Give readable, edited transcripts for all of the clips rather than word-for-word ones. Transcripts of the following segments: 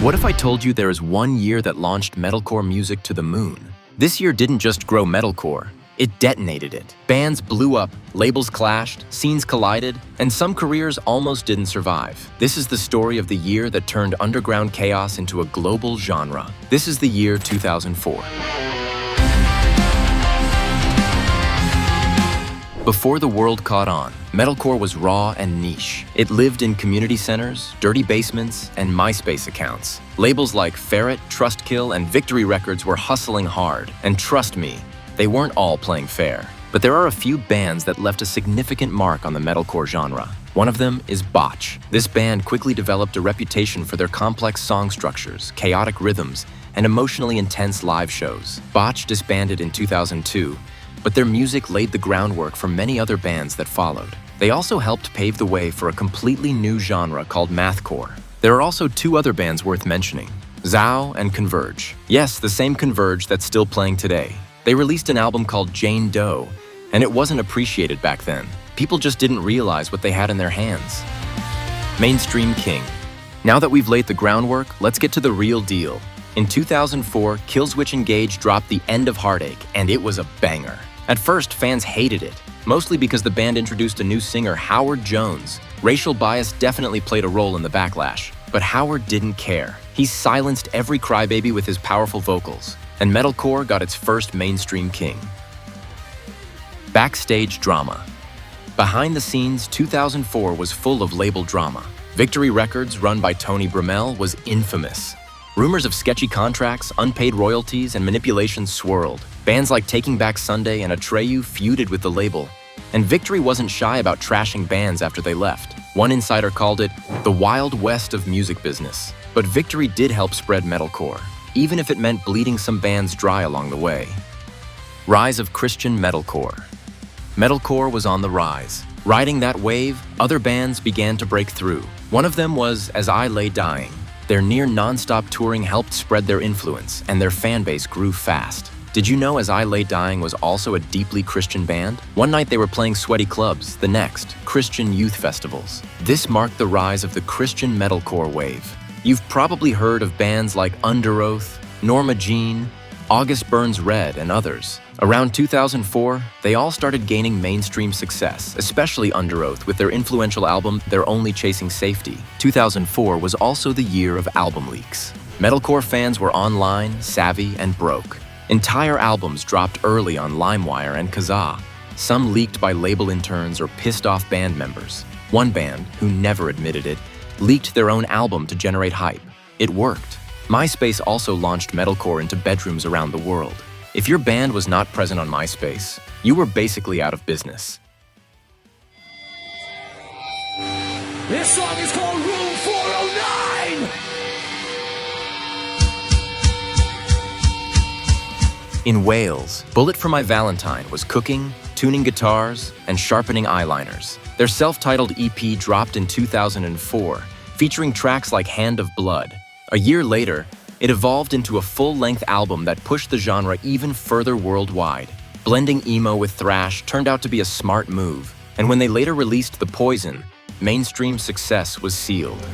What if I told you there is one year that launched metalcore music to the moon? This year didn't just grow metalcore, it detonated it. Bands blew up, labels clashed, scenes collided, and some careers almost didn't survive. This is the story of the year that turned underground chaos into a global genre. This is the year 2004. Before the world caught on, metalcore was raw and niche. It lived in community centers, dirty basements, and MySpace accounts. Labels like Ferret, Trustkill, and Victory Records were hustling hard. And trust me, they weren't all playing fair. But there are a few bands that left a significant mark on the metalcore genre. One of them is Botch. This band quickly developed a reputation for their complex song structures, chaotic rhythms, and emotionally intense live shows. Botch disbanded in 2002, but their music laid the groundwork for many other bands that followed. They also helped pave the way for a completely new genre called mathcore. There are also two other bands worth mentioning, Zao and Converge. Yes, the same Converge that's still playing today. They released an album called Jane Doe, and it wasn't appreciated back then. People just didn't realize what they had in their hands. Mainstream King. Now that we've laid the groundwork, let's get to the real deal. In 2004, Killswitch Engage dropped The End of Heartache, and it was a banger. At first, fans hated it, mostly because the band introduced a new singer, Howard Jones. Racial bias definitely played a role in the backlash, but Howard didn't care. He silenced every crybaby with his powerful vocals, and metalcore got its first mainstream king. Backstage drama. Behind the scenes, 2004 was full of label drama. Victory Records, run by Tony Brummel, was infamous. Rumors of sketchy contracts, unpaid royalties, and manipulation swirled. Bands like Taking Back Sunday and Atreyu feuded with the label, and Victory wasn't shy about trashing bands after they left. One insider called it the Wild West of music business. But Victory did help spread metalcore, even if it meant bleeding some bands dry along the way. Rise of Christian metalcore. Metalcore was on the rise. Riding that wave, other bands began to break through. One of them was As I Lay Dying. Their near non-stop touring helped spread their influence, and their fan base grew fast. Did you know As I Lay Dying was also a deeply Christian band? One night they were playing sweaty clubs, the next, Christian youth festivals. This marked the rise of the Christian metalcore wave. You've probably heard of bands like Underoath, Norma Jean, August Burns Red, and others. Around 2004, they all started gaining mainstream success, especially Underoath with their influential album, They're Only Chasing Safety. 2004 was also the year of album leaks. Metalcore fans were online, savvy, and broke. Entire albums dropped early on LimeWire and Kazaa, some leaked by label interns or pissed-off band members. One band, who never admitted it, leaked their own album to generate hype. It worked. MySpace also launched metalcore into bedrooms around the world. If your band was not present on MySpace, you were basically out of business. This song is called Room 409! In Wales, Bullet for My Valentine was cooking, tuning guitars, and sharpening eyeliners. Their self-titled EP dropped in 2004, featuring tracks like Hand of Blood. A year later, it evolved into a full-length album that pushed the genre even further worldwide. Blending emo with thrash turned out to be a smart move, and when they later released The Poison, mainstream success was sealed. –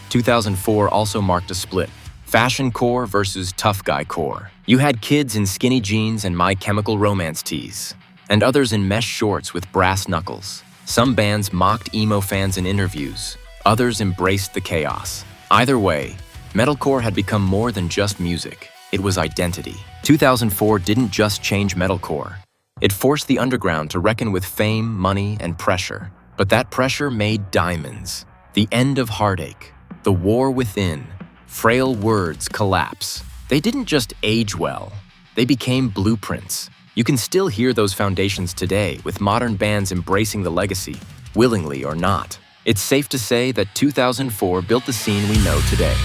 2004 also marked a split. Fashion core versus tough guy core. You had kids in skinny jeans and My Chemical Romance tees, and others in mesh shorts with brass knuckles. Some bands mocked emo fans in interviews, others embraced the chaos. Either way, metalcore had become more than just music, it was identity. 2004 didn't just change metalcore. It forced the underground to reckon with fame, money, and pressure. But that pressure made diamonds. The End of Heartache, The War Within, Frail Words collapse. They didn't just age well, they became blueprints. You can still hear those foundations today, with modern bands embracing the legacy, willingly or not. It's safe to say that 2004 built the scene we know today.